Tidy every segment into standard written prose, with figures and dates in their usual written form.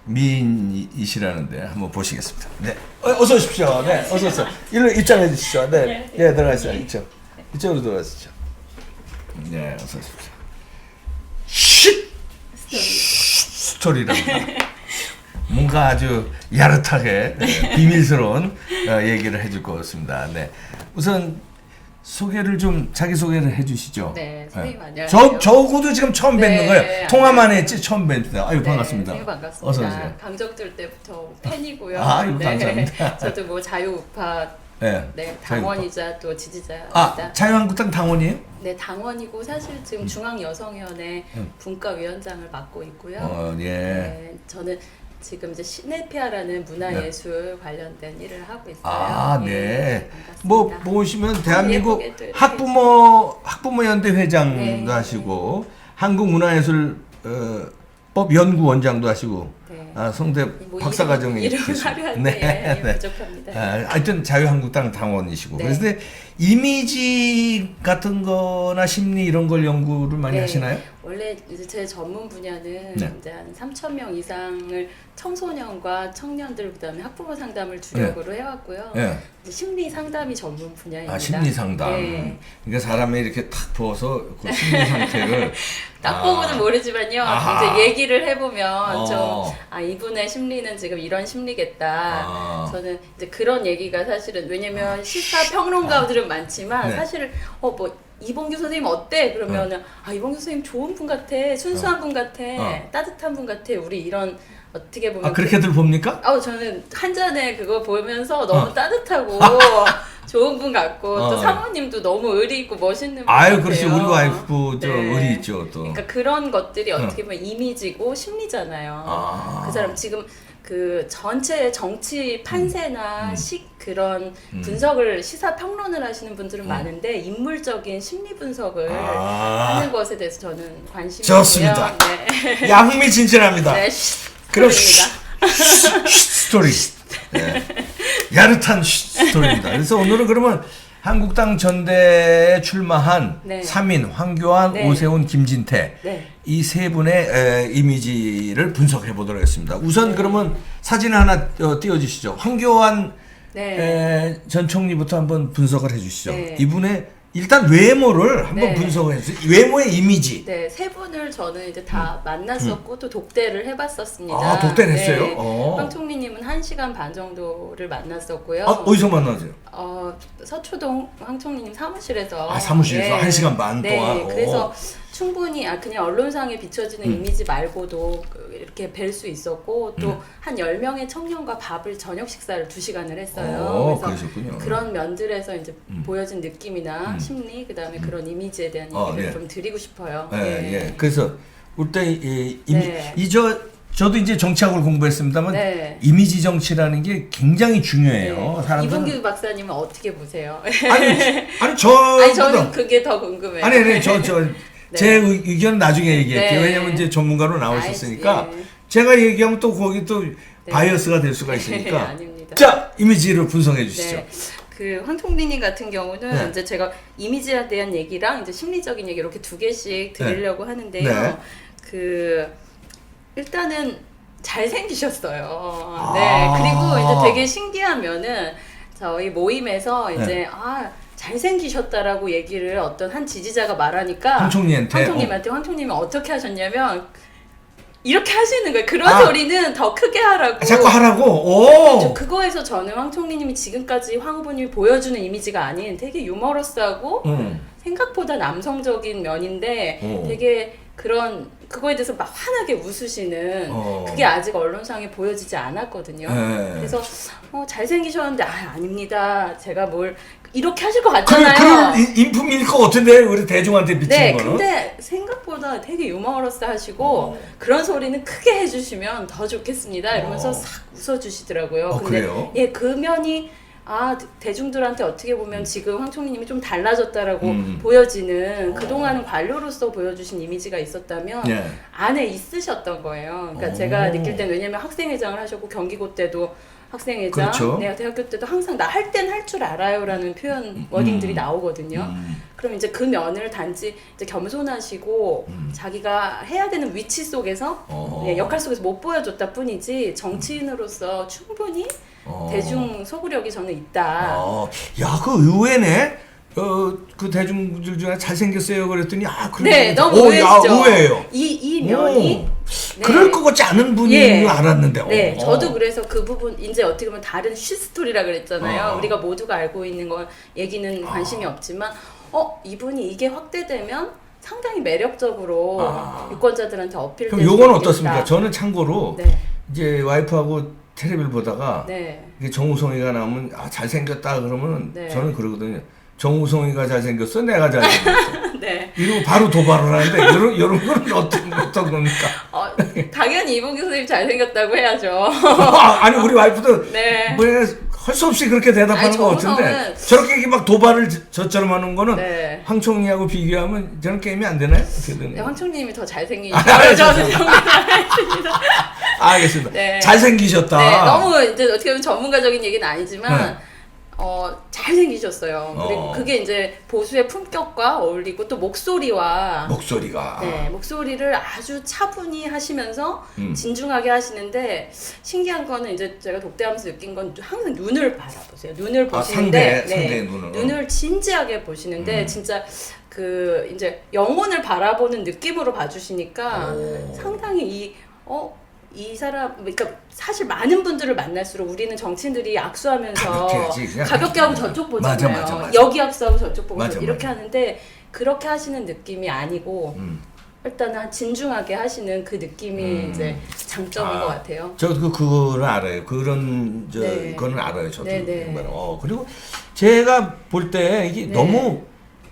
미인이시라는데 한번 보시겠습니다. 네, 어서 오십시오. 네, 어서 오세요. 일로 입장해 주시죠. 네, 네, 들어가시죠. 이쪽으로 들어가시죠. 네, 어서 오십시오. 스토리랍니다. 뭔가 아주 야릇하게 비밀스러운 얘기를 해줄 것 같습니다. 네, 우선 소개를 좀 자기 소개를 해주시죠. 네, 선생님 안녕하세요. 저하고도 지금 처음 뵙는 네, 거예요. 통화만 했지 처음 뵙니다. 아유 반갑습니다. 네, 반갑습니다. 어서 오세요. 강적들 때부터 팬이고요. 아유 감사합니다. 저도 뭐 자유우파 당원이자 또 지지자입니다. 자유한국당 당원이에요? 네, 당원이고 사실 지금 중앙여성위원회 분과위원장을 맡고 있고요. 예. 네, 저는 지금 이제 시네피아라는 문화예술 관련된 일을 하고 있어요. 아, 네. 네, 뭐 반갑습니다. 보시면 대한민국 예쁘게 또 이렇게 학부모연대 회장도 네. 하시고 한국문화예술법 연구원장도 하시고 네. 성대 뭐 박사과정에 이름을 하려는데 부족합니다. 하여튼 자유한국당 당원이시고 네. 그래서 이미지 같은 거나 심리 이런 걸 연구를 많이 네. 하시나요? 원래 이제 제 전문 분야는 네. 이제 한 3,000명 이상을 청소년과 청년들 그다음에 학부모 상담을 주력으로 해왔고요. 네. 이제 심리 상담이 전문 분야입니다. 심리 상담. 네. 그러니까 사람이 이렇게 탁 부어서 그 심리 상태를 딱 보고는 모르지만요. 아하. 이제 얘기를 해보면 어. 이분의 심리는 지금 이런 심리겠다. 저는 이제 그런 얘기가 사실은 왜냐면 시사 평론가들은 많지만 네. 사실 뭐 이봉규 선생님 어때? 그러면은 이봉규 선생님 좋은 분 같아, 순수한 분 같아, 따뜻한 분 같아. 우리 이런 어떻게 보면 그렇게들 봅니까? 저는 한 잔에 그거 보면서 너무 따뜻하고 좋은 분 같고 또 사모님도 너무 의리 있고 멋있는 분 같아요. 그렇지. 우리 와이프 좀 네. 의리 있죠 또. 그러니까 그런 것들이 어떻게 보면 이미지고 심리잖아요. 그 사람 지금 그 전체 정치 판세나 그런 분석을 시사 평론을 하시는 분들은 많은데 인물적인 심리 분석을 하는 것에 대해서 저는 관심이 좋습니다. 있고요. 네. 양미진진합니다. 네. 그럼 스토리입니다. 스토리. 네. 야릇한 스토리입니다. 그래서 오늘은 그러면 한국당 전대에 출마한 네. 3인 황교안, 네. 오세훈, 김진태 네. 이 세 분의 이미지를 분석해 보도록 하겠습니다. 우선 그러면 사진 하나 띄워주시죠. 황교안 전 총리부터 한번 분석을 해주시죠. 네. 이분의 일단 외모를 한번 네. 분석해 주세요. 외모의 이미지. 네, 세 분을 저는 이제 다 만났었고 또 독대를 해봤었습니다. 독대를 했어요? 네. 어. 황 총리님은 1시간 반 정도를 만났었고요. 어디서 만나세요? 서초동 황 총리님 사무실에서. 사무실에서 1시간 반 네, 동안. 그래서 충분히 그냥 언론상에 비춰지는 이미지 말고도 이렇게 뵐 수 있었고 또 한 10명의 청년과 밥을 저녁 식사를 2시간을 했어요. 그래서 그러셨군요. 그런 면들에서 이제 보여진 느낌이나 심리 그다음에 그런 이미지에 대한 얘기를 네. 좀 드리고 싶어요. 예. 그래서 일단 네. 저도 이제 정치학을 공부했습니다만 네. 이미지 정치라는 게 굉장히 중요해요. 네. 이봉규 박사님은 어떻게 보세요? 아니 저는 그게 더 궁금해요. 아니 제 네. 의견은 나중에 얘기할게요. 네. 왜냐면 이제 전문가로 나오셨으니까 예. 제가 얘기하면 또 거기 또 바이어스가 될 수가 있으니까. 아닙니다. 자, 이미지를 분석해 주시죠. 네. 그 황 총리님 같은 경우는 네. 이제 제가 이미지에 대한 얘기랑 이제 심리적인 얘기 이렇게 두 개씩 드리려고 하는데요. 네. 그 일단은 잘생기셨어요. 네. 그리고 이제 되게 신기한 면은 저희 모임에서 이제 잘생기셨다라고 얘기를 어떤 한 지지자가 말하니까 황 총리한테 황 총님이 어떻게 하셨냐면 이렇게 하시는 거예요. 그런 소리는 더 크게 하라고. 자꾸 하라고. 그거에서 저는 황 총리님이 지금까지 황 후보님이 보여주는 이미지가 아닌 되게 유머러스하고 생각보다 남성적인 면인데 되게 그거에 대해서 막 환하게 웃으시는 그게 아직 언론상에 보여지지 않았거든요. 그래서 잘생기셨는데 아닙니다. 제가 뭘 이렇게 하실 것 같잖아요. 그런 인품일 것 같은데 우리 대중한테 비치는 거는. 근데 생각보다 되게 유머러스 하시고 그런 소리는 크게 해주시면 더 좋겠습니다. 이러면서 싹 웃어주시더라고요. 근데 그래요? 그 면이 대중들한테 어떻게 보면 지금 황 총리님이 좀 달라졌다라고 보여지는 그동안은 관료로서 보여주신 이미지가 있었다면 안에 있으셨던 거예요. 그러니까 제가 느낄 땐 왜냐면 학생회장을 하셨고 경기고 때도 학생회장, 그렇죠. 내가 대학교 때도 항상 나 할 땐 할 줄 알아요라는 표현 워딩들이 나오거든요. 그럼 이제 그 면을 단지 이제 겸손하시고 자기가 해야 되는 위치 속에서 역할 속에서 못 보여줬다 뿐이지 정치인으로서 충분히 대중 소구력이 저는 있다. 야, 그 의외네. 그 대중들 중에 잘생겼어요 그랬더니 네, 너무 의외시죠. 의외예요. 이 면이 네. 그럴 것 같지 않은 분인 예. 줄 알았는데. 네, 저도 그래서 그 부분 이제 어떻게 보면 다른 시스토리라 그랬잖아요. 우리가 모두가 알고 있는 건 얘기는 관심이 없지만 이분이 이게 확대되면 상당히 매력적으로 유권자들한테 어필될 수 그럼 있겠다. 요건 어떻습니까? 저는 참고로 네. 이제 와이프하고 텔레비를 보다가 네. 이게 정우성이가 나오면 잘생겼다 그러면 네. 저는 그러거든요. 정우성이가 잘생겼어? 내가 잘생겼어? 네. 이러고 바로 도발을 하는데 이런 거는 어떤 겁니까? 당연히 이봉규 선생님 잘생겼다고 해야죠. 아니 우리 와이프도 네. 할 수 없이 그렇게 대답하는 것 같은데 저렇게 이렇게 막 도발을 저처럼 하는 거는 네. 황총리하고 비교하면 저런 게임이 안 되나요? 네, 황총님이 더 잘생기시죠. 저는 정리하겠습니다. 알겠습니다. 네. 잘생기셨다. 네, 너무 이제 어떻게 보면 전문가적인 얘기는 아니지만 잘생기셨어요. 그리고 그게 이제 보수의 품격과 어울리고 또 목소리가 네, 목소리를 아주 차분히 하시면서 진중하게 하시는데 신기한 거는 이제 제가 독대하면서 느낀 건 항상 눈을 바라보세요. 눈을 보시는데 상대의 눈을 진지하게 보시는데 진짜 그 이제 영혼을 바라보는 느낌으로 봐주시니까 상당히 이 사람, 그러니까 사실 많은 분들을 만날수록 우리는 정치인들이 악수하면서 가볍게 하고 저쪽 보잖아요. 맞아. 여기 악수하고 저쪽 보고 맞아. 이렇게 하는데 그렇게 하시는 느낌이 아니고 일단은 진중하게 하시는 그 느낌이 이제 장점인 것 같아요. 저도 그거는 알아요. 그런 네. 그거는 알아요. 저도. 네네. 그리고 제가 볼 때 이게 네. 너무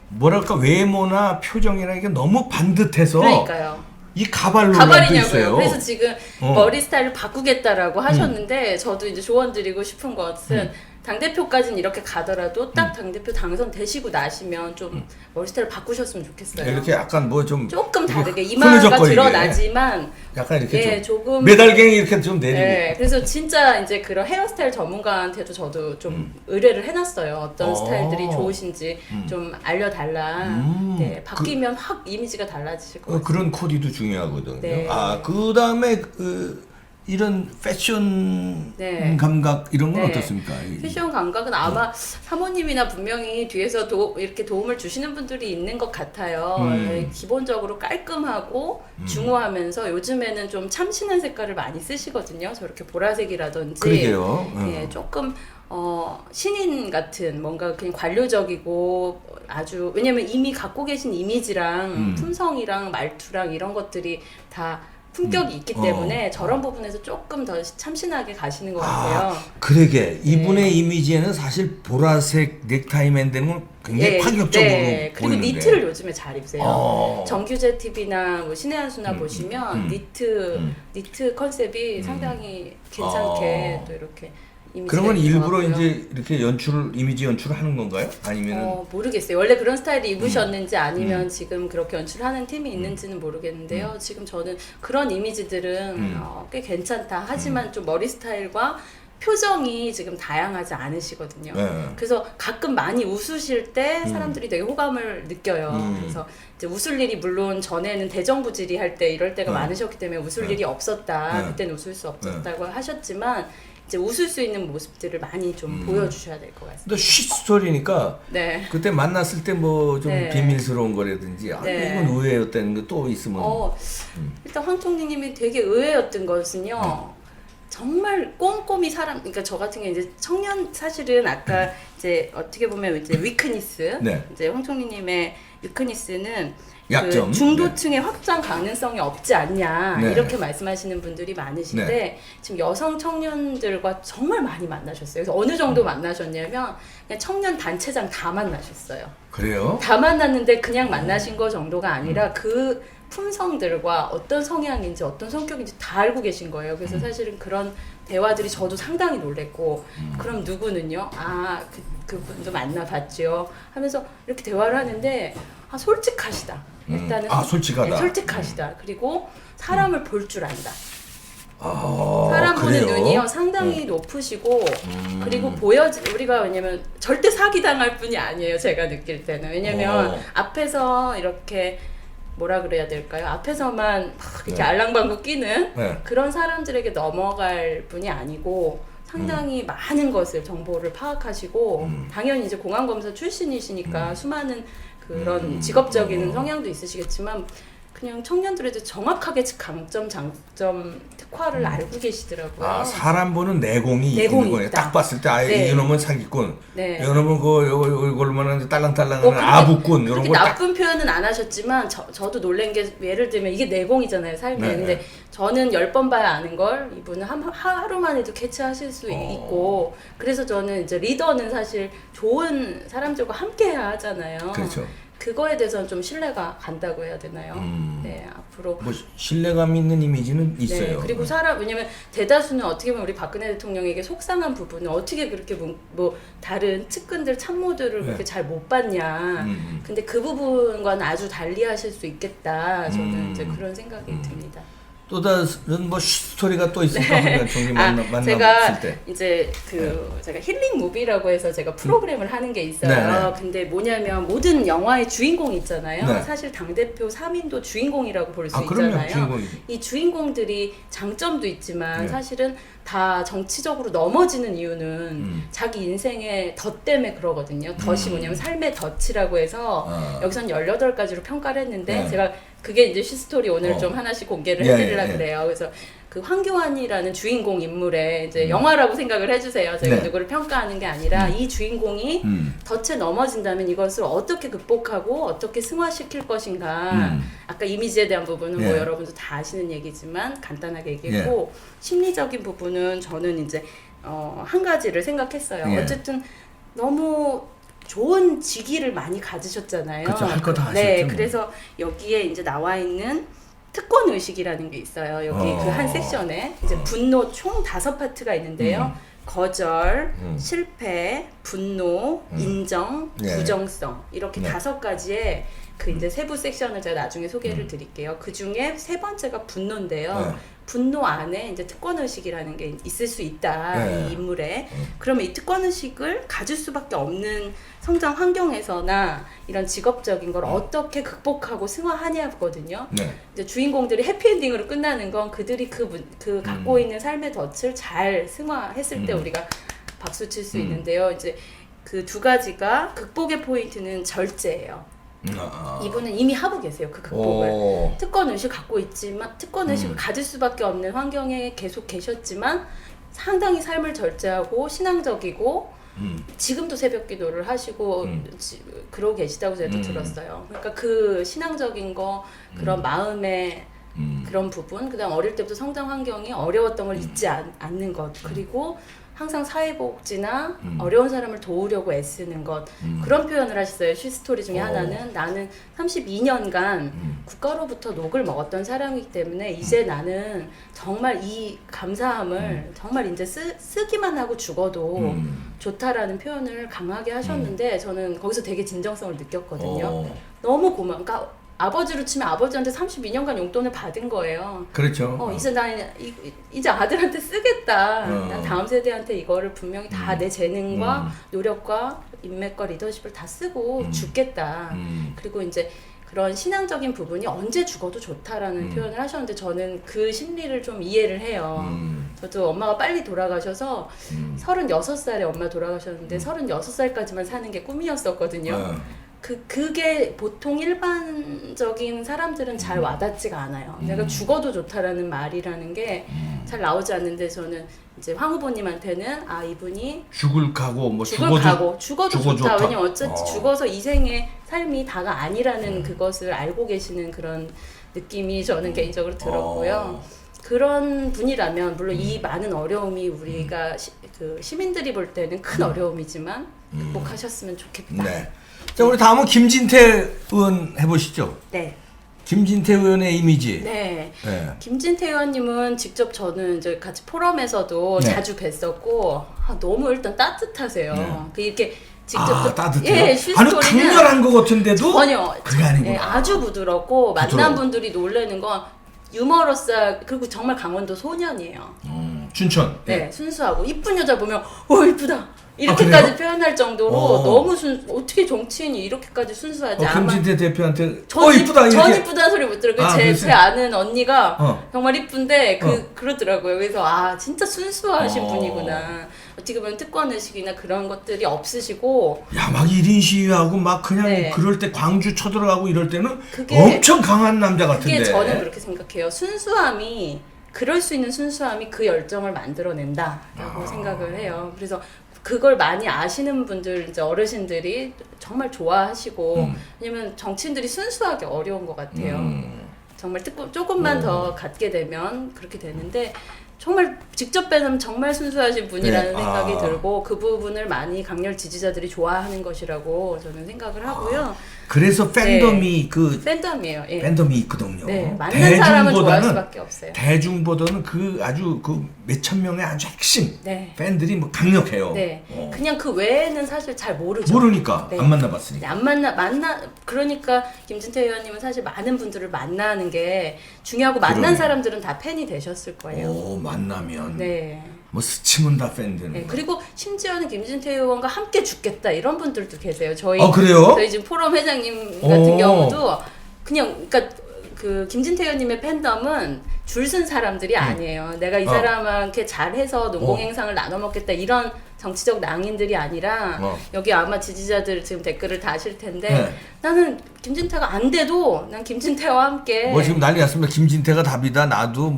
뭐랄까 외모나 표정이나 이게 너무 반듯해서 그러니까요. 이 가발로 있어요. 그래서 지금 머리 스타일을 바꾸겠다라고 하셨는데 저도 이제 조언드리고 싶은 것은 당대표까지는 이렇게 가더라도 딱 당대표 당선되시고 나시면 좀 머리 스타일을 바꾸셨으면 좋겠어요. 이렇게 약간 뭐 좀 조금 다르게 이마가 드러나지만 약간 이렇게 조금 메달갱이 이렇게 좀 내리고. 네, 그래서 진짜 이제 그런 헤어스타일 전문가한테도 저도 좀 의뢰를 해놨어요. 어떤 스타일들이 좋으신지 좀 알려달라. 네, 바뀌면 확 이미지가 달라지실 것 같아요. 그런 코디도 중요하거든요. 네. 그 다음에 이런 패션 감각 이런 건 어떻습니까? 패션 감각은 아마 사모님이나 분명히 뒤에서 이렇게 도움을 주시는 분들이 있는 것 같아요. 기본적으로 깔끔하고 중후하면서 요즘에는 좀 참신한 색깔을 많이 쓰시거든요. 저렇게 보라색이라든지. 그러게요. 네, 조금 신인 같은 뭔가 그냥 관료적이고 아주 왜냐면 이미 갖고 계신 이미지랑 품성이랑 말투랑 이런 것들이 다 품격이 있기 때문에 저런 부분에서 조금 더 참신하게 가시는 것 같아요. 그러게 이분의 이미지에는 사실 보라색 넥타이 맨드는 건 굉장히 파격적으로 그리고 보이는데. 니트를 요즘에 잘 입으세요. 정규제 TV나 뭐 신의 한수나 보시면 니트 컨셉이 상당히 괜찮게 또 이렇게 그러면 일부러 이제 이렇게 이미지 연출을 하는 건가요? 아니면 모르겠어요. 원래 그런 스타일을 입으셨는지 아니면 지금 그렇게 연출하는 팀이 있는지는 모르겠는데요. 지금 저는 그런 이미지들은 꽤 괜찮다. 하지만 좀 머리 스타일과 표정이 지금 다양하지 않으시거든요. 그래서 가끔 많이 웃으실 때 사람들이 되게 호감을 느껴요. 그래서 이제 웃을 일이 물론 전에는 대정부질의 할 때 이럴 때가 많으셨기 때문에 웃을 일이 없었다. 그때는 웃을 수 없었다고 하셨지만 이제 웃을 수 있는 모습들을 많이 좀 보여주셔야 될 것 같습니다. 또 쉬스토리니까 그때 만났을 때 뭐 좀 비밀스러운 거라든지 이건 의외였다는 거 또 있으면 일단 황 총리님이 되게 의외였던 것은요. 정말 꼼꼼히 그러니까 저 같은 경우 이제 청년 사실은 아까 이제 어떻게 보면 이제 위크니스 이제 황 총리님의 위크니스는 약점. 그 중도층의 확장 가능성이 없지 않냐 이렇게 말씀하시는 분들이 많으신데 지금 여성 청년들과 정말 많이 만나셨어요. 그래서 어느 정도 만나셨냐면 그냥 청년 단체장 다 만나셨어요. 그래요? 다 만났는데 그냥 만나신 거 정도가 아니라 그 품성들과 어떤 성향인지 어떤 성격인지 다 알고 계신 거예요. 그래서 사실은 그런 대화들이 저도 상당히 놀랬고 그럼 누구는요? 그분도 만나봤죠 하면서 이렇게 대화를 하는데 솔직하시다. 일단은 솔직하다. 솔직하시다. 그리고 사람을 볼 줄 안다. 보는 그래요? 눈이요 상당히 높으시고 그리고 우리가 왜냐면 절대 사기 당할 분이 아니에요. 제가 느낄 때는 왜냐면 앞에서 이렇게 뭐라 그래야 될까요? 앞에서만 막 이렇게 알랑방구 끼는 그런 사람들에게 넘어갈 분이 아니고 상당히 많은 것을 정보를 파악하시고 당연히 이제 공안검사 출신이시니까 수많은 그런 직업적인 성향도 있으시겠지만 그냥 청년들에게 정확하게 강점, 장점, 특화를 알고 계시더라고요. 아, 사람 보는 내공이 있는 거예요. 딱 봤을 때 네. 이놈은 사기꾼, 네. 이놈은 이걸로만 딸랑딸랑한 근데 아부꾼 이런 그렇게 걸 딱. 나쁜 표현은 안 하셨지만 저도 놀란 게 예를 들면 이게 내공이잖아요 삶에. 네, 근데 네. 저는 10번 봐야 아는 걸 이분은 하루만 해도 캐치하실 수 있고 그래서 저는 이제 리더는 사실 좋은 사람들과 함께 해야 하잖아요. 그렇죠. 그거에 대해서는 좀 신뢰가 간다고 해야 되나요? 네, 앞으로 뭐 신뢰감 있는 이미지는 있어요. 네, 그리고 왜냐면 대다수는 어떻게 보면 우리 박근혜 대통령에게 속상한 부분은 어떻게 그렇게 뭐 다른 측근들 참모들을 그렇게 잘 못 봤냐. 근데 그 부분과는 아주 달리 하실 수 있겠다. 저는 이제 그런 생각이 듭니다. 또 다른 뭐 스토리가 또 있을까? 정리 만났을 제가 때. 이제 제가 힐링 무비라고 해서 제가 프로그램을 하는 게 있어요. 네. 근데 뭐냐면 모든 영화의 주인공이 있잖아요. 네. 사실 당대표 3인도 주인공이라고 볼 수 그럼요. 있잖아요. 주인공이지. 이 주인공들이 장점도 있지만 네. 사실은 다 정치적으로 넘어지는 이유는 자기 인생의 덫 때문에 그러거든요. 덫이 뭐냐면 삶의 덫이라고 해서 여기선 18가지로 평가를 했는데 네. 제가 그게 이제 시스토리 오늘 좀 하나씩 공개를 해드리려고 그래요. 그래서 그 황교안이라는 주인공 인물의 이제 영화라고 생각을 해주세요. 제가 누구를 평가하는 게 아니라 이 주인공이 덫에 넘어진다면 이것을 어떻게 극복하고 어떻게 승화시킬 것인가. 아까 이미지에 대한 부분은 뭐 여러분도 다 아시는 얘기지만 간단하게 얘기했고 심리적인 부분은 저는 이제 한 가지를 생각했어요. 어쨌든 너무 좋은 직위를 많이 가지셨잖아요. 그렇죠. 할 거 다 하셨죠. 네, 뭐. 그래서 여기에 이제 나와 있는 특권 의식이라는 게 있어요. 여기 그 한 섹션에 이제 분노 총 5파트가 있는데요. 거절, 실패, 분노, 인정, 부정성 이렇게 5가지의 그 이제 세부 섹션을 제가 나중에 소개를 드릴게요. 그 중에 3번째가 분노인데요. 분노 안에 이제 특권 의식이라는 게 있을 수 있다. 이 인물에. 그러면 이 특권 의식을 가질 수밖에 없는 성장 환경에서나 이런 직업적인 걸 어떻게 극복하고 승화하냐거든요. 이제 주인공들이 해피엔딩으로 끝나는 건 그들이 그 갖고 있는 삶의 덫을 잘 승화했을 때 우리가 박수 칠 수 있는데요. 이제 그 2가지가 극복의 포인트는 절제예요. 이분은 이미 하고 계세요. 그 극복을. 특권 의식 갖고 있지만 특권 의식을 가질 수밖에 없는 환경에 계속 계셨지만 상당히 삶을 절제하고 신앙적이고 지금도 새벽 기도를 하시고 그러고 계시다고 제가 들었어요. 그러니까 그 신앙적인 거 그런 마음의 그런 부분 그다음 어릴 때부터 성장 환경이 어려웠던 걸 잊지 않는 것 그리고 항상 사회복지나 어려운 사람을 도우려고 애쓰는 것 그런 표현을 하셨어요. 시스토리 중에 하나는 나는 32년간 국가로부터 녹을 먹었던 사람이기 때문에 이제 나는 정말 이 감사함을 정말 이제 쓰기만 하고 죽어도 좋다라는 표현을 강하게 하셨는데 저는 거기서 되게 진정성을 느꼈거든요. 너무 그러니까 아버지로 치면 아버지한테 32년간 용돈을 받은 거예요. 그렇죠. 이제 나는 이제 아들한테 쓰겠다. 난 다음 세대한테 이거를 분명히 다 내 재능과 노력과 인맥과 리더십을 다 쓰고 죽겠다. 그리고 이제 그런 신앙적인 부분이 언제 죽어도 좋다라는 표현을 하셨는데 저는 그 심리를 좀 이해를 해요. 저도 엄마가 빨리 돌아가셔서 36살에 엄마 돌아가셨는데 36살까지만 사는 게 꿈이었었거든요. 그게 보통 일반적인 사람들은 잘 와닿지가 않아요. 내가 죽어도 좋다라는 말이라는 게 잘 나오지 않는데 저는 이제 황 후보님한테는 이분이 죽을 각오 뭐 죽어도 죽어 좋다. 좋다. 왜냐면 어차피 죽어서 이 생의 삶이 다가 아니라는 그것을 알고 계시는 그런 느낌이 저는 개인적으로 들었고요. 그런 분이라면 물론 이 많은 어려움이 우리가 시민들이 볼 때는 큰 어려움이지만 극복하셨으면 좋겠다. 네. 자, 우리 다음은 김진태 의원 해보시죠. 네. 김진태 의원의 이미지. 네. 김진태 의원님은 직접 저는 이제 같이 포럼에서도 자주 뵀었고 너무 일단 따뜻하세요. 이렇게 직접 따뜻해요? 시스토리는 강렬한 것 같은데도 전혀 그게 아니구나. 아주 부드럽고 만난 분들이 놀라는 건 유머러스 그리고 정말 강원도 소년이에요. 춘천. 네, 순수하고 이쁜 여자 보면 이쁘다. 이렇게까지 표현할 정도로 너무 어떻게 정치인이 이렇게까지 순수하지? 김진태 대표한테 이쁘다. 이렇게. 전 이쁘다는 소리 못 들어요. 제 아는 언니가 정말 이쁜데 그러더라고요. 그래서 진짜 순수하신 분이구나. 어떻게 보면 특권 의식이나 그런 것들이 없으시고 야, 막 1인 시위하고 막 그냥 네. 그럴 때 광주 쳐들어가고 이럴 때는 엄청 강한 남자 같은데. 그게 저는 그렇게 생각해요. 순수함이 그럴 수 있는 순수함이 그 열정을 만들어낸다라고 생각을 해요. 그래서 그걸 많이 아시는 분들, 이제 어르신들이 정말 좋아하시고, 왜냐면 정치인들이 순수하기 어려운 것 같아요. 정말 조금만 더 갖게 되면 그렇게 되는데, 정말 직접 뵈면 정말 순수하신 분이라는 생각이 들고, 그 부분을 많이 강렬 지지자들이 좋아하는 것이라고 저는 생각을 하고요. 그래서 팬덤이 팬덤이에요. 예. 팬덤이 있거든요. 네, 맞는 사람은 좋아할 수밖에 없어요. 대중보다는 아주 몇천 명의 아주 핵심 팬들이 강력해요. 네, 그냥 그 외에는 사실 잘 모르죠. 모르니까 안 만나봤으니까. 안 그러니까 김진태 의원님은 사실 많은 분들을 만나는 게 중요하고 만난 사람들은 다 팬이 되셨을 거예요. 만나면. 네. 뭐 스치면 다 팬 되는. 네, 그리고 심지어는 김진태 의원과 함께 죽겠다 이런 분들도 계세요. 그래요? 저희 지금 포럼 회장님 같은 경우도 그러니까 그 김진태 의원님의 팬덤은 줄 쓴 사람들이 아니에요. 내가 이 사람한테 잘해서 농공행상을 나눠 먹겠다 이런 정치적 낭인들이 아니라 여기 아마 지지자들 지금 댓글을 다실 텐데 나는 김진태가 안 돼도 난 김진태와 함께 지금 난리 났습니다. 김진태가 답이다. 나도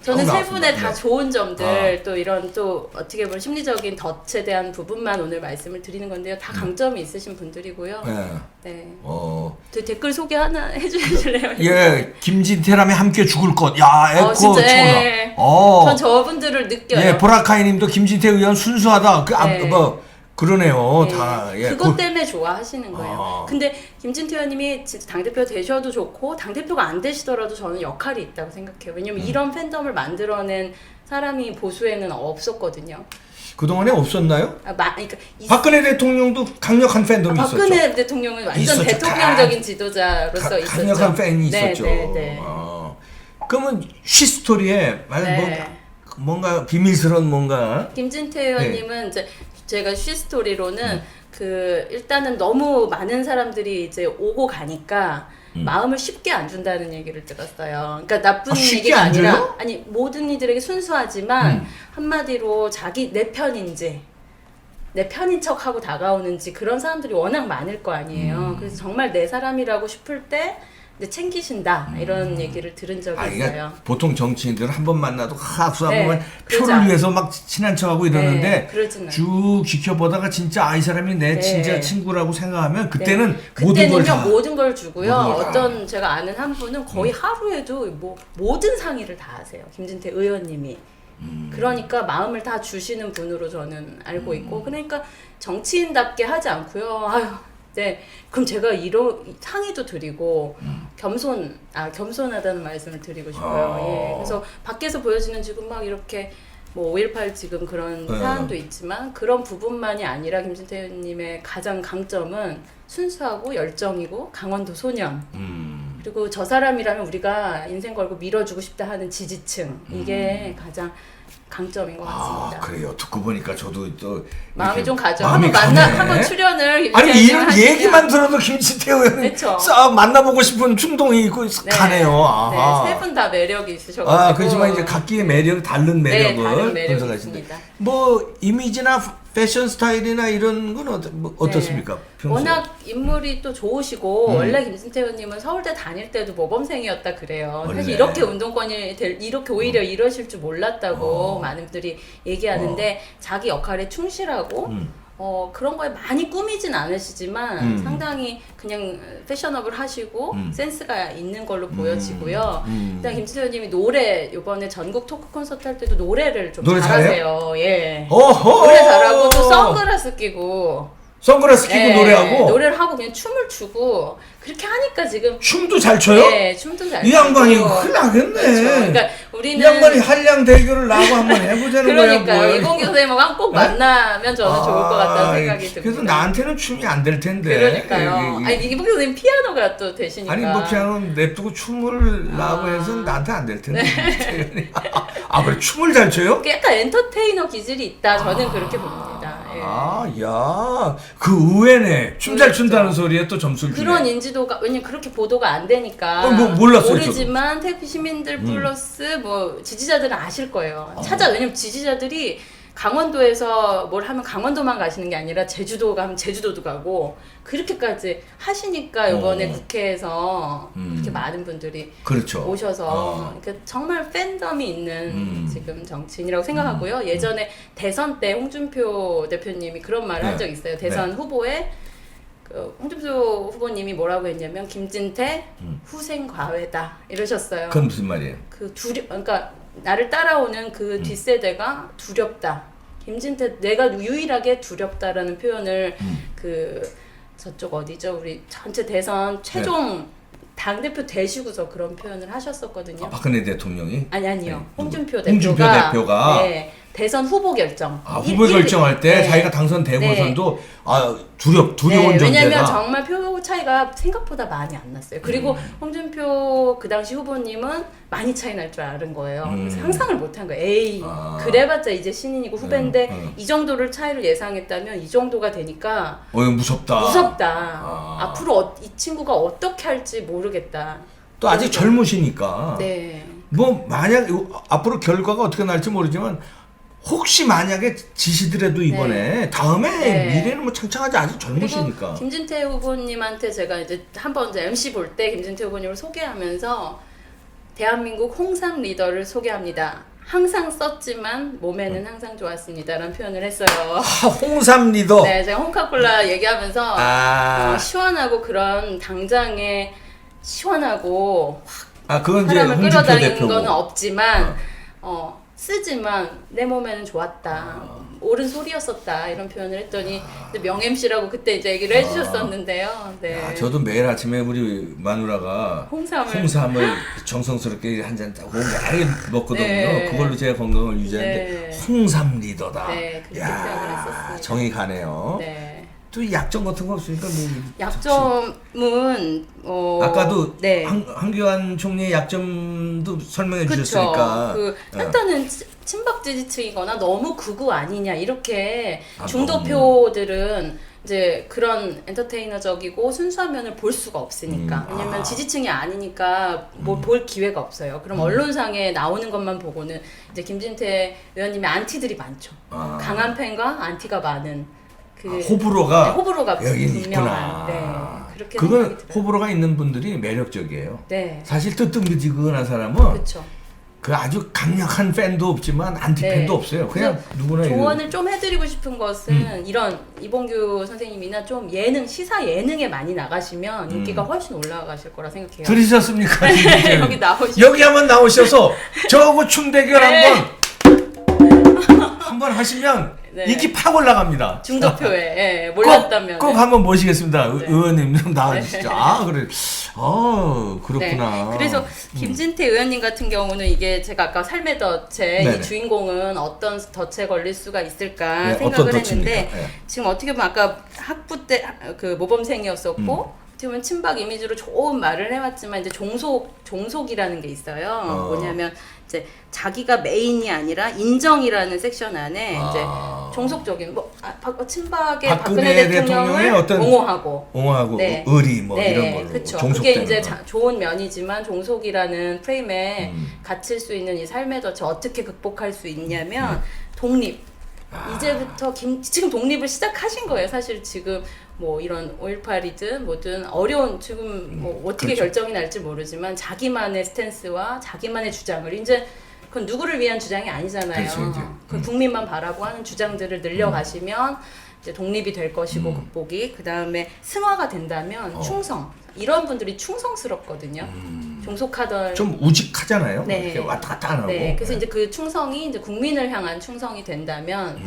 저는 세 분의 다 좋은 점들 또 이런 또 어떻게 보면 심리적인 덫에 대한 부분만 오늘 말씀을 드리는 건데요. 다 강점이 있으신 분들이고요. 네. 저 댓글 소개 하나 해주실래요? 예, 김진태라면 함께 죽을 것. 야, 에코 진짜, 초나. 전 저분들을 느껴요. 예, 보라카이님도 김진태 의원 순수하다. 그러네요. 다. 그것 때문에 좋아하시는 거예요. 근데 김진태 의원님이 진짜 당대표 되셔도 좋고 당대표가 안 되시더라도 저는 역할이 있다고 생각해요. 왜냐면 이런 팬덤을 만들어낸 사람이 보수에는 없었거든요. 그동안에 없었나요? 그러니까 박근혜 대통령도 강력한 팬덤이 있었죠. 박근혜 대통령은 완전 있었죠. 대통령적인 지도자로서 있었죠. 강력한 팬이 있었죠. 네. 그러면 쉬스토리에 뭔가 비밀스러운 뭔가 김진태 의원님은 이제 제가 쉬스토리로는 일단은 너무 많은 사람들이 이제 오고 가니까 마음을 쉽게 안 준다는 얘기를 들었어요. 그러니까 나쁜 얘기가 아니라 모든 이들에게 순수하지만 한마디로 내 편인지 내 편인 척하고 다가오는지 그런 사람들이 워낙 많을 거 아니에요. 그래서 정말 내 사람이라고 싶을 때 챙기신다 이런 얘기를 들은 적이 있어요. 그러니까 보통 정치인들은 한 번 만나도 악수하고 표를 위해서 막 친한 척하고 이러는데 쭉 지켜보다가 진짜 이 사람이 내 진짜 친구라고 생각하면 그때는 모든 걸 주고요. 어떤 제가 아는 한 분은 거의 하루에도 모든 상의를 다 하세요. 김진태 의원님이. 그러니까 마음을 다 주시는 분으로 저는 알고 있고 그러니까 정치인답게 하지 않고요. 그럼 제가 상의도 드리고 겸손하다는 말씀을 드리고 싶어요. 그래서 밖에서 보여지는 지금 막 이렇게 5.18 지금 그런 사안도 있지만 그런 부분만이 아니라 김진태 의원님의 가장 강점은 순수하고 열정이고 강원도 소년 그리고 저 사람이라면 우리가 인생 걸고 밀어주고 싶다 하는 지지층 이게 가장 강점인 것 같습니다. 그래요. 듣고 보니까 저도 또 마음이 좀 가죠. 한번 출연을 이런 얘기만 들어도 김진태 의원님 싹 만나보고 싶은 충동이 있고 가네요. 세 분 다 매력이 있으셔가지고. 그렇지만 이제 각기의 매력 다른 매력을 다른 매력이 있습니다. 이미지나 패션 스타일이나 이런 건 어떻습니까? 워낙 인물이 또 좋으시고 원래 김진태 의원님은 서울대 다닐 때도 모범생이었다 그래요. 사실 이렇게 운동권이 이렇게 오히려 이러실 줄 몰랐다고 많은 분들이 얘기하는데 자기 역할에 충실하고 그런 거에 많이 꾸미진 않으시지만 상당히 그냥 패셔너블 하시고 센스가 있는 걸로 보여지고요. 일단 김진태 의원님이 이번에 전국 토크 콘서트 할 때도 노래를 좀 잘하세요. 노래 잘하고 또 선글라스 끼고 노래하고 노래를 하고 그냥 춤을 추고 그렇게 하니까 지금 춤도 잘 춰요? 네, 춤도 잘 이 양반이 큰일 나겠네. 그러니까 우리는 이 양반이 한량 대결을 나하고 한번 해보자는 거야. 그러니까요. 이공규 선생님하고 꼭 만나면 저는 좋을 것 같다는 생각이 듭니다. 그래서 나한테는 춤이 안 될 텐데. 그러니까요. 이공규 선생님 피아노가 또 되시니까. 피아노 냅두고 춤을 나하고 해서 나한테 안 될 텐데. 아, 그래 춤을 잘 춰요? 약간 엔터테이너 기질이 있다. 저는 그렇게 봅니다. 예. 아, 야, 그 의외네. 춤 잘 춘다는 소리에 또 점수를 주네. 그런 인지도가 왜냐면 그렇게 보도가 안 되니까 뭐 몰랐어요, 모르지만 태국 시민들 플러스 뭐 지지자들은 아실 거예요. 왜냐면 지지자들이 강원도에서 뭘 하면 강원도만 가시는 게 아니라 제주도 가면 제주도도 가고 그렇게까지 하시니까 이번에 국회에서 이렇게 많은 분들이 그렇죠. 오셔서 그러니까 정말 팬덤이 있는 지금 정치인이라고 생각하고요. 예전에 대선 때 홍준표 대표님이 그런 말을 한 적이 있어요. 대선 후보에 그 홍준표 후보님이 뭐라고 했냐면 김진태 후생 과외다 이러셨어요. 그건 무슨 말이에요? 그러니까 나를 따라오는 그 뒷세대가 두렵다. 김진태 내가 유일하게 두렵다라는 표현을 그 저쪽 어디죠? 우리 전체 대선 최종 당대표 되시고서 그런 표현을 하셨었거든요. 아, 박근혜 대통령이? 아니요. 홍준표 홍준표 대표가 네, 대선 후보 결정. 후보 결정할 때 네. 자기가 당선되고선도 두려운 네, 존재다. 왜냐면 정말 표 차이가 생각보다 많이 안 났어요. 그리고 홍준표 그 당시 후보님은 많이 차이 날 줄 아는 거예요. 그래서 상상을 못한 거예요. 에이, 그래봤자 이제 신인이고 후배인데 이 정도를 차이를 예상했다면 이 정도가 되니까 이거 무섭다. 앞으로 이 친구가 어떻게 할지 모르겠다. 또 아직 젊으시니까. 네. 뭐 만약 앞으로 결과가 어떻게 날지 모르지만 혹시 만약에 지시더라도 이번에 다음에 미래는 뭐 창창하지 아직 젊으시니까. 그리고 김진태 후보님한테 제가 이제 한번 이제 MC 볼 때 김진태 후보님을 소개하면서 대한민국 홍삼 리더를 소개합니다. 항상 썼지만 몸에는 항상 좋았습니다라는 표현을 했어요. 홍삼 리더. 네, 제가 홍카콜라 얘기하면서 시원하고 그런 당장에 시원하고 그건 이제 사람을 홍준표 끌어다니는 대표고. 거는 없지만 쓰지만 내 몸에는 좋았다. 옳은 소리였었다. 이런 표현을 했더니 명 MC라고 그때 이제 얘기를 해주셨었는데요. 네. 저도 매일 아침에 우리 마누라가 홍삼을 정성스럽게 한 잔 따고 매일 먹거든요. 네. 그걸로 제 건강을 유지하는데 홍삼 리더다. 네, 그렇게 생각을 했었습니다. 정이 가네요. 네. 또 약점 같은 거 없으니까 뭐 약점은 아까도 네. 황교안 총리의 약점도 설명해 그쵸. 주셨으니까 일단은 친박 지지층이거나 너무 극우 아니냐 이렇게 중도표들은 이제 그런 엔터테이너적이고 순수한 면을 볼 수가 없으니까 왜냐면 지지층이 아니니까 뭘 볼 기회가 없어요. 그럼 언론상에 나오는 것만 보고는 이제 김진태 의원님의 안티들이 많죠. 강한 팬과 안티가 많은 호불호가 여기 있구나. 네, 그렇게 그건 호불호가 있는 분들이 매력적이에요. 네. 사실 뜨뜻미지근한 사람은 그쵸. 그 아주 강력한 팬도 없지만 안티 팬도 없어요. 그냥 누구나 조언을 좀 해드리고 싶은 것은 이런 이봉규 선생님이나 좀 시사 예능에 많이 나가시면 인기가 훨씬 올라가실 거라 생각해요. 들으셨습니까? 여기 한번 나오셔서 저하고 춤 대결 한번 하시면 인기 팍 올라갑니다. 중도표에 몰랐다면 꼭 한번 모시겠습니다. 의원님 좀 나와주시죠. 그래. 그렇구나. 네. 그래서 김진태 의원님 같은 경우는 이게 제가 아까 삶의 덫에 이 주인공은 어떤 덫에 걸릴 수가 있을까 생각을 했는데 지금 어떻게 보면 아까 학부 때 그 모범생이었었고 어떻게 보면 친박 이미지로 좋은 말을 해왔지만 이제 종속이라는 게 있어요. 뭐냐면 이제 자기가 메인이 아니라 인정이라는 섹션 안에 이제 종속적인 친박의 박근혜 대통령을 옹호하고 의리 이런 걸로 그렇죠. 그게 이제 좋은 면이지만 종속이라는 프레임에 갇힐 수 있는 이 삶의 덫을 어떻게 극복할 수 있냐면 독립. 이제부터 지금 독립을 시작하신 거예요. 사실 지금 뭐 이런 5.18이든 뭐든 어려운 지금 뭐 어떻게 결정이 날지 모르지만 자기만의 스탠스와 자기만의 주장을 이제 그건 누구를 위한 주장이 아니잖아요. 그건 국민만 바라고 하는 주장들을 늘려가시면 이제 독립이 될 것이고 극복이 그 다음에 승화가 된다면 충성 이런 분들이 충성스럽거든요. 종속하던 좀 우직하잖아요. 네. 이렇게 왔다 갔다 안 하고. 네. 그래서 이제 그 충성이 이제 국민을 향한 충성이 된다면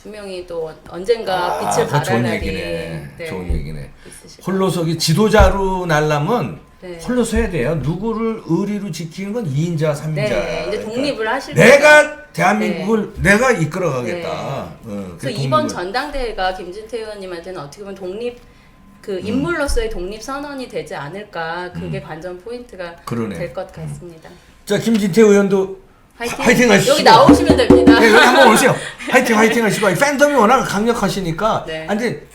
분명히 또 언젠가 빛을 발할 좋은 날이 얘기네. 좋은 얘기네. 있으실 홀로서기 지도자로 날라면 홀로 서야 돼요. 누구를 의리로 지키는 건 2인자, 3인자. 네. 이제 독립을 하실 내가 대한민국을 내가 이끌어가겠다. 그래서 이번 전당대회가 김진태 의원님한테는 어떻게 보면 독립 그 인물로서의 독립 선언이 되지 않을까 그게 관전 포인트가 될 것 같습니다. 자 김진태 의원도 화이팅 하시고 여기 나오시면 됩니다. 네, 여기 한번 오세요. 화이팅 하시고 팬덤이 워낙 강력하시니까. 네. 근데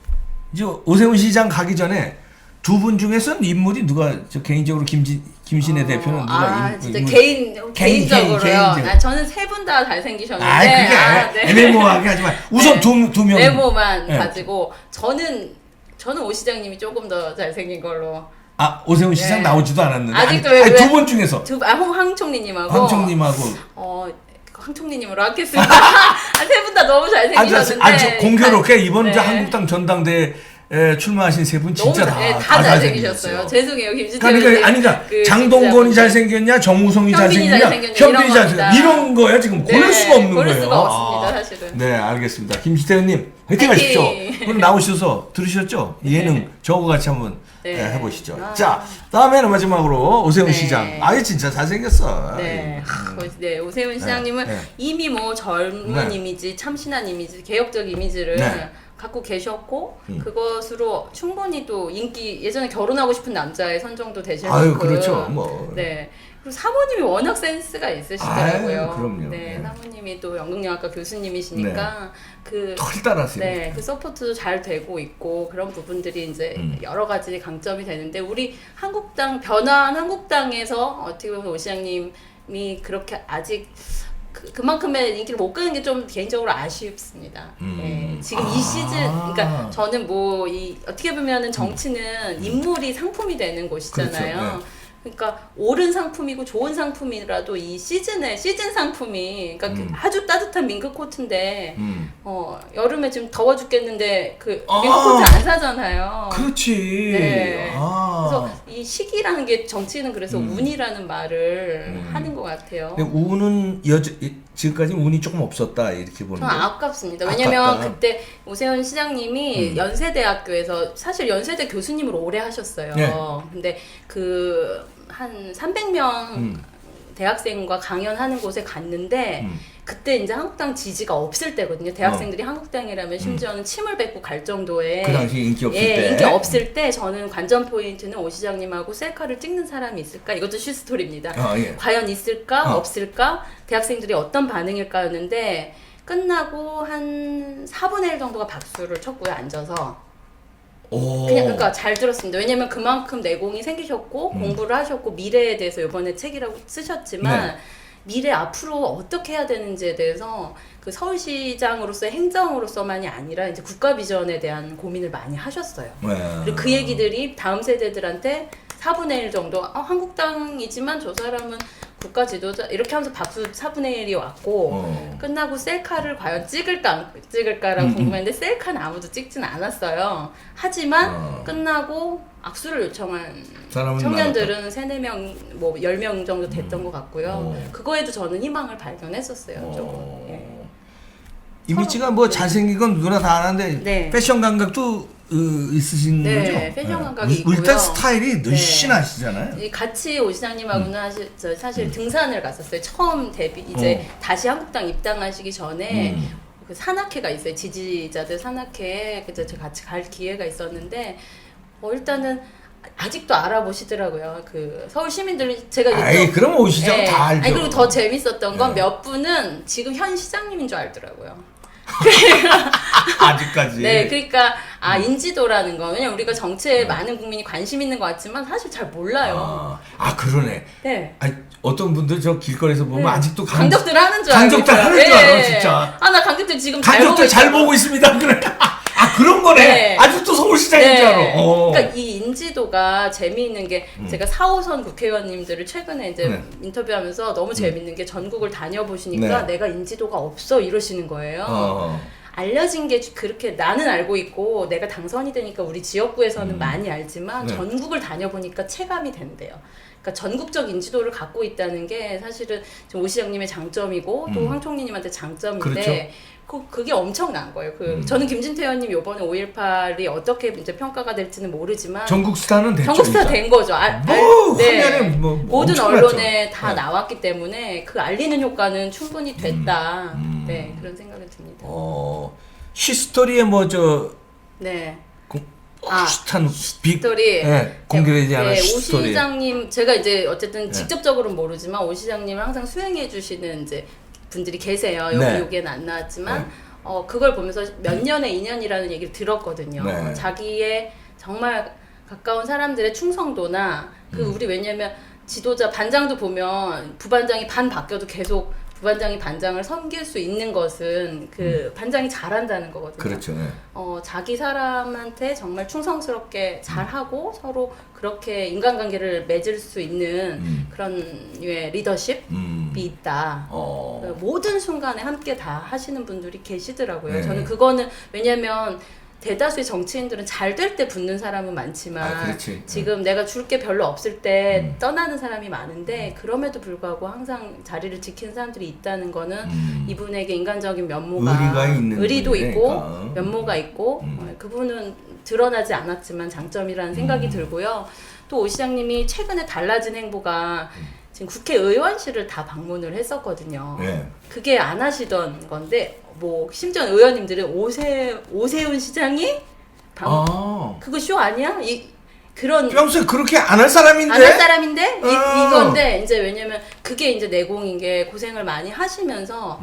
오세훈 시장 가기 전에 두 분 중에서는 인물이 누가 개인적으로 김신혜 대표는 누가 진짜 인물? 개인적으로요. 개인적으로. 저는 세 분 다 잘생기셨는데. 그게 애매모호하게 하지만 우선 두 명. 외모만 네. 가지고 저는 오 시장님이 조금 더 잘생긴 걸로. 오세훈 시장 네. 나오지도 않았는데. 아직도 두 분 중에서. 황 총리님하고. 황 총리님으로 하겠습니다. 세 분 다 너무 잘생기셨는데. 공교롭게 이번 네. 한국당 전당대회 출마하신 세 분 진짜 다 잘생기셨어요. 죄송해요, 김진태. 그러니까 장동건이 잘생겼냐, 정우성이 잘생겼냐, 현빈이 잘생겼냐 이런 거야 지금 고를 수가 없는 거예요. 고를 수가 없습니다, 사실은. 네, 알겠습니다. 김진태 의원님 화이팅 하십시오. 오늘 나오셔서 들으셨죠? 예능 저거 같이 한번 해보시죠. 자, 다음에는 마지막으로 오세훈 시장. 진짜 잘생겼어. 네, 오세훈 시장님은 이미 뭐 젊은 이미지, 참신한 이미지, 개혁적 이미지를 갖고 계셨고 그것으로 충분히 또 인기 예전에 결혼하고 싶은 남자의 선정도 되실 만큼 그렇죠. 뭐. 네. 그리고 사모님이 워낙 센스가 있으시더라고요. 그럼요. 네, 사모님이 또 연극영화과 교수님이시니까 털 따라서요. 네, 그 서포트도 잘 되고 있고 그런 부분들이 이제 여러 가지 강점이 되는데 우리 한국당 변화한 한국당에서 어떻게 보면 오 시장님이 그렇게 아직 그만큼의 인기를 못 끄는 게 좀 개인적으로 아쉽습니다. 네, 지금 이 시즌, 그러니까 저는 어떻게 보면은 정치는 인물이 상품이 되는 곳이잖아요. 그렇죠. 그러니까 옳은 상품이고 좋은 상품이라도 이 시즌 상품이 그러니까 아주 따뜻한 민크 코트인데 여름에 지금 더워 죽겠는데 민크 코트 안 사잖아요. 그렇지. 네. 그래서 이 시기라는 게 정치는 그래서 운이라는 말을 하는 것 같아요. 운은 지금까지 운이 조금 없었다 이렇게 보는 저는 거예요. 아깝습니다. 왜냐면 그때 오세훈 시장님이 연세대학교에서 사실 연세대 교수님을 오래 하셨어요. 네. 근데 한 300명 대학생과 강연하는 곳에 갔는데 그때 이제 한국당 지지가 없을 때거든요. 대학생들이 한국당이라면 심지어는 침을 뱉고 갈 정도의 그 당시 인기 없을 때. 인기 없을 때 저는 관전 포인트는 오 시장님하고 셀카를 찍는 사람이 있을까? 이것도 슈스토리입니다. 과연 있을까? 없을까? 대학생들이 어떤 반응일까였는데 끝나고 한 4분의 1 정도가 박수를 쳤고요. 앉아서. 그러니까 잘 들었습니다. 왜냐면 그만큼 내공이 생기셨고 공부를 하셨고 미래에 대해서 이번에 책이라고 쓰셨지만 미래 앞으로 어떻게 해야 되는지에 대해서 그 서울시장으로서의 행정으로서만이 아니라 이제 국가 비전에 대한 고민을 많이 하셨어요. 그리고 그 얘기들이 다음 세대들한테 4분의 1 정도 한국당이지만 저 사람은 국가 지도자 이렇게 하면서 박수 4분의 1이 왔고 끝나고 셀카를 과연 찍을까 안 찍을까라고 궁금했는데 셀카는 아무도 찍진 않았어요. 하지만 끝나고 악수를 요청한 청년들은 3-4명, 10명 정도 됐던 것 같고요. 그거에도 저는 희망을 발견했었어요. 조금. 이미지가 잘생긴 건 누구나 다 아는데 패션 감각도 있으신 거죠? 네, 패션 감각이 있고요. 일단 스타일이 늘씬하시잖아요. 같이 오 시장님하고는 사실 등산을 갔었어요. 처음 이제 다시 한국당 입당하시기 전에 그 산악회가 있어요. 지지자들 산악회에 그래서 같이 갈 기회가 있었는데 일단은 아직도 알아보시더라고요. 그 서울 시민들이 제가 그럼 오 시장 다 알죠. 그리고 더 재밌었던 건 몇 분은 지금 현 시장님인 줄 알더라고요. 아직까지. 네, 그러니까 인지도라는 거. 왜냐면 우리가 정치에 많은 국민이 관심 있는 것 같지만 사실 잘 몰라요. 그러네. 네. 어떤 분들 저 길거리에서 보면 아직도 강적들 하는 줄 알아요. 강적들 하는 줄 알아, 진짜. 나 강적들 지금 강적들 잘 보고 있습니다. 그래. 그런 거네. 아직도 서울시장인 줄 알아. 그러니까 이 인지도가 재미있는 게 제가 4호선 국회의원님들을 최근에 이제 인터뷰하면서 너무 재미있는 게 전국을 다녀보시니까 내가 인지도가 없어 이러시는 거예요. 알려진 게 그렇게 나는 알고 있고 내가 당선이 되니까 우리 지역구에서는 많이 알지만 전국을 다녀보니까 체감이 된대요. 그러니까 전국적 인지도를 갖고 있다는 게 사실은 오 시장님의 장점이고 또 황 총리님한테 장점인데 그렇죠. 그게 엄청난 거예요. 저는 김진태 의원님 이번에 5.18이 어떻게 이제 평가가 될지는 모르지만 전국 스타는 됐죠. 전국 스타 된 거죠. 모든 언론에 다 나왔기 때문에 그 알리는 효과는 충분히 됐다. 네, 그런 생각이 듭니다. 히스토리에 숱한 빅 스토리. 공개되지 않은 오 스토리. 시장님 제가 이제 어쨌든 직접적으로는 모르지만 오 시장님을 항상 수행해 주시는 이제 분들이 계세요. 여기에는 안 나왔지만 그걸 보면서 몇 년의 인연이라는 얘기를 들었거든요. 자기의 정말 가까운 사람들의 충성도나 우리 왜냐면 지도자 반장도 보면 부반장이 반 바뀌어도 계속 부반장이 반장을 섬길 수 있는 것은 반장이 잘한다는 거거든요. 그렇죠. 네. 자기 사람한테 정말 충성스럽게 잘하고 서로 그렇게 인간관계를 맺을 수 있는 그런 류의 리더십이 있다. 모든 순간에 함께 다 하시는 분들이 계시더라고요. 네. 저는 그거는 왜냐면 대다수의 정치인들은 잘 될 때 붙는 사람은 많지만 지금 내가 줄 게 별로 없을 때 떠나는 사람이 많은데 그럼에도 불구하고 항상 자리를 지키는 사람들이 있다는 거는 이분에게 인간적인 면모가 의리도 있고 면모가 있고 그분은 드러나지 않았지만 장점이라는 생각이 들고요. 또 오 시장님이 최근에 달라진 행보가 지금 국회의원실을 다 방문을 했었거든요. 그게 안 하시던 건데 심지어 의원님들은 오세훈 시장이 그거 쇼 아니야? 그런 평소에 그렇게 안 할 사람인데? 안 할 사람인데? 이건데 이제 왜냐면 그게 이제 내공인 게 고생을 많이 하시면서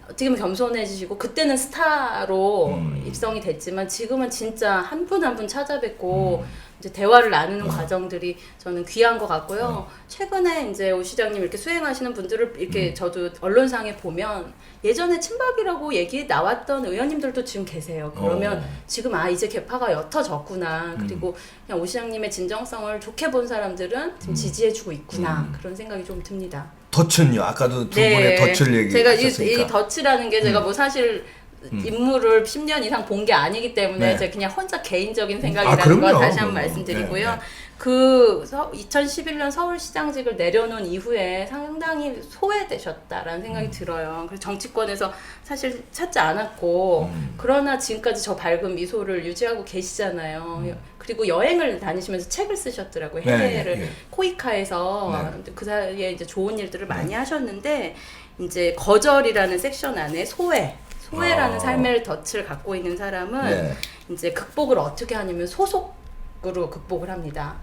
어떻게 보면 겸손해지시고 그때는 스타로 입성이 됐지만 지금은 진짜 한 분 한 분 찾아뵙고 이제 대화를 나누는 과정들이 저는 귀한 것 같고요. 최근에 이제 오 시장님 이렇게 수행하시는 분들을 이렇게 저도 언론상에 보면 예전에 친박이라고 얘기 나왔던 의원님들도 지금 계세요. 그러면 지금 이제 개파가 옅어졌구나. 그리고 그냥 오 시장님의 진정성을 좋게 본 사람들은 지금 지지해주고 있구나. 그런 생각이 좀 듭니다. 덫은요? 아까도 두 분의 덫을 얘기하셨으니까. 제가 이 덫이라는 게 제가 사실 인물을 10년 이상 본 게 아니기 때문에 제가 그냥 혼자 개인적인 생각이라는 거 다시 한번 말씀드리고요. 2011년 서울시장직을 내려놓은 이후에 상당히 소외되셨다라는 생각이 들어요. 그래서 정치권에서 사실 찾지 않았고 그러나 지금까지 저 밝은 미소를 유지하고 계시잖아요. 그리고 여행을 다니시면서 책을 쓰셨더라고요. 해외를 코이카에서 그 사이에 이제 좋은 일들을 많이 하셨는데 이제 거절이라는 섹션 안에 소외라는 삶의 덫을 갖고 있는 사람은 이제 극복을 어떻게 하냐면 소속으로 극복을 합니다.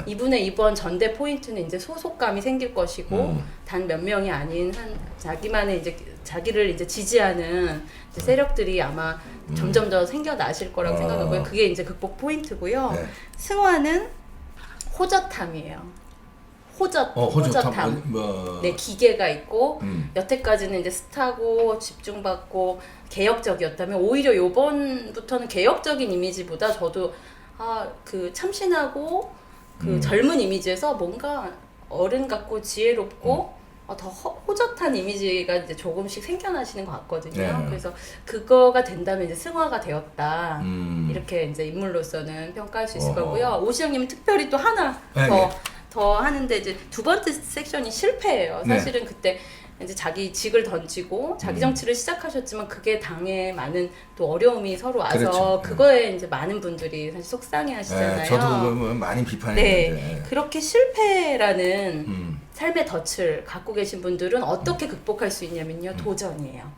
이분의 이번 전대 포인트는 이제 소속감이 생길 것이고 단 몇 명이 아닌 자기만의 이제 자기를 이제 지지하는 이제 세력들이 아마 점점 더 생겨나실 거라고 생각하고요. 그게 이제 극복 포인트고요. 승화는 호젓함이에요. 호젓함. 네, 기계가 있고 여태까지는 이제 스타고 집중받고 개혁적이었다면 오히려 요번부터는 개혁적인 이미지보다 저도 그 참신하고 그 젊은 이미지에서 뭔가 어른 같고 지혜롭고 더 호젓한 이미지가 이제 조금씩 생겨나시는 것 같거든요. 그래서 그거가 된다면 이제 승화가 되었다. 이렇게 이제 인물로서는 평가할 수 있을 거고요. 오 시장님은 특별히 또 하나 더 하는데 이제 두 번째 섹션이 실패예요. 사실은 그때 이제 자기 직을 던지고 자기 정치를 시작하셨지만 그게 당에 많은 또 어려움이 서로 와서 그거에 이제 많은 분들이 사실 속상해하시잖아요. 저도 많이 비판했는데. 그렇게 실패라는 삶의 덫을 갖고 계신 분들은 어떻게 극복할 수 있냐면요. 도전이에요.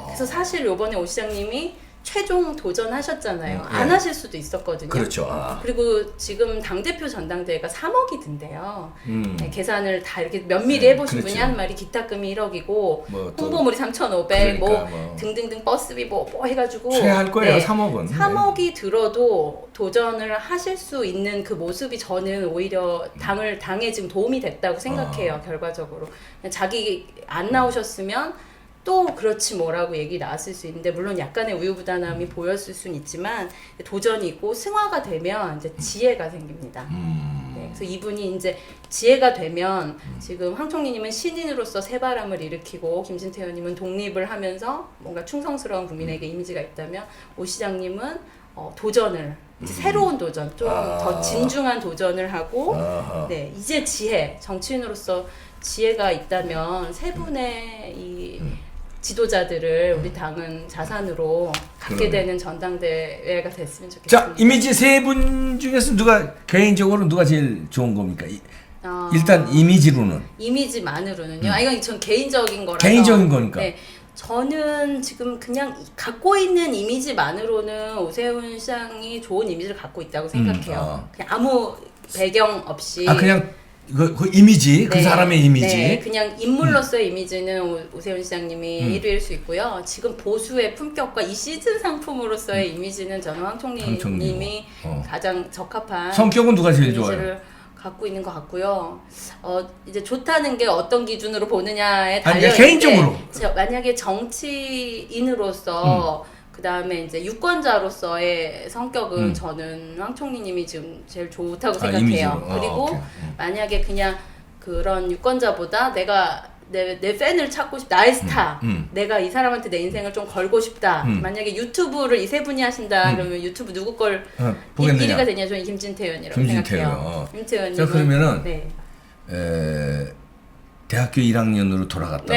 그래서 사실 요번에 오 시장님이 최종 도전하셨잖아요. 안 하실 수도 있었거든요. 그리고 지금 당대표 전당대회가 3억이 든대요. 계산을 다 이렇게 면밀히 해보신 분이 하는 말이 기타금이 1억이고 홍보물이 3,500 등등등 버스비 뭐 해가지고 최할 거예요. 3억은. 3억이 들어도 도전을 하실 수 있는 그 모습이 저는 오히려 당에 지금 도움이 됐다고 생각해요. 결과적으로. 자기 안 나오셨으면 또 그렇지 뭐라고 얘기 나왔을 수 있는데 물론 약간의 우유부단함이 보였을 수는 있지만 도전이 있고 승화가 되면 이제 지혜가 생깁니다. 그래서 이분이 이제 지혜가 되면 지금 황 총리님은 신인으로서 새바람을 일으키고 김진태 의원님은 독립을 하면서 뭔가 충성스러운 국민에게 이미지가 있다면 오 시장님은 도전을 이제 새로운 도전 좀 더 진중한 도전을 하고 이제 정치인으로서 지혜가 있다면 세 분의 이 지도자들을 우리 당은 자산으로 갖게 되는 전당대회가 됐으면 좋겠습니다. 자, 이미지 세 분 중에서 개인적으로 누가 제일 좋은 겁니까? 일단 이미지로는. 이미지만으로는요. 이건 전 개인적인 거라서. 개인적인 거니까. 저는 지금 그냥 갖고 있는 이미지만으로는 오세훈 시장이 좋은 이미지를 갖고 있다고 생각해요. 그냥 아무 배경 없이. 그냥 그 이미지, 그 사람의 이미지. 네, 그냥 인물로서의 이미지는 오세훈 시장님이 1위일 수 있고요. 지금 보수의 품격과 이 시즌 상품으로서의 이미지는 저는 황총리님이 가장 적합한 성격은 누가 제일 이미지를 좋아요? 갖고 있는 것 같고요. 이제 좋다는 게 어떤 기준으로 보느냐에 아니, 달려 개인적으로. 있는데 만약에 정치인으로서 그 다음에 이제 유권자로서의 성격은 저는 황 총리님이 지금 제일 좋다고 생각해요. 이미지로. 그리고 오케이. 만약에 그냥 그런 유권자보다 내가 내 팬을 찾고 싶다, 나의 스타, 내가 이 사람한테 내 인생을 좀 걸고 싶다. 만약에 유튜브를 이 세 분이 하신다 그러면 유튜브 누구 걸 보겠느냐? 1위가 되냐? 저는 김진태 의원이라고 김진태 생각해요. 김진태 의원님. 자, 그러면은 네. 대학교 1학년으로 돌아갔다.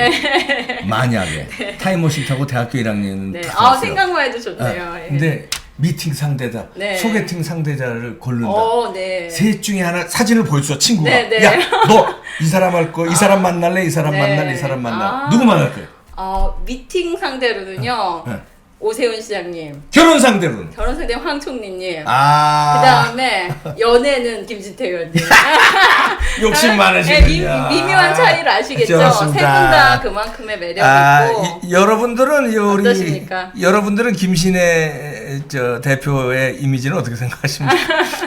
만약에 타임머신 타고 대학교 1학년 네. 딱 갔어요. 생각만 해도 좋네요. 예. 근데 미팅 상대자, 네. 소개팅 상대자를 고른다. 네. 셋 중에 하나 사진을 보여줘 친구가. 네, 네. 야, 너 이 사람 할 거, 이 사람 만날래, 이 사람 만날래, 이 사람 만날래. 누구 만날 거야? 미팅 상대로는요. 오세훈 시장님. 결혼 상대로는. 결혼 상대 황 총리님. 그 아. 다음에 연애는 김진태 의원님. 욕심 많으시군요. 네, 미묘한 차이를 아시겠죠? 세 분 좋습니다. 다 그만큼의 매력이 있고. 여러분들은 우리 어떠십니까? 여러분들은 김신혜 대표의 이미지는 어떻게 생각하십니까?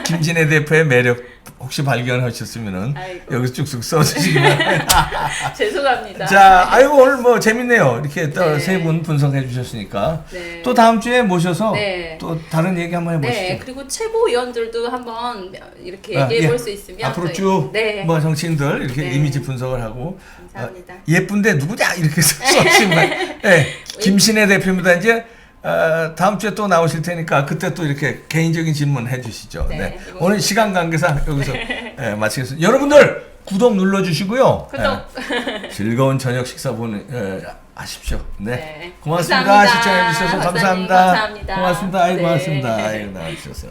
김신혜 대표의 매력 혹시 발견하셨으면은 아이고. 여기서 쭉쭉 써주시기 바랍니다. 죄송합니다. 자, 아이고 오늘 뭐 재밌네요. 이렇게 또 네. 세 분 분석해 주셨으니까 네. 또 다음 주에 모셔서 네. 또 다른 얘기 한번 해보시죠. 네, 그리고 최고위원들도 한번 이렇게 얘기해 볼 수 있으면 앞으로 저희- 쭉 네. 뭐 정치인들 이렇게 네. 이미지 분석을 하고 감사합니다. 예쁜데 누구냐 이렇게 써주시면 네, 김신혜 대표입니다. 이제 다음 주에 또 나오실 테니까 그때 또 이렇게 개인적인 질문 해주시죠. 네, 네. 이거- 오늘 시간 관계상 여기서 마치겠습니다. 여러분들 구독 눌러주시고요. 구독. 즐거운 저녁 식사 하십시오. 네. 네. 고맙습니다. 감사합니다. 시청해주셔서 박사님, 감사합니다. 감사합니다. 고맙습니다. 아이 네. 고맙습니다. 아이 나와주셔서.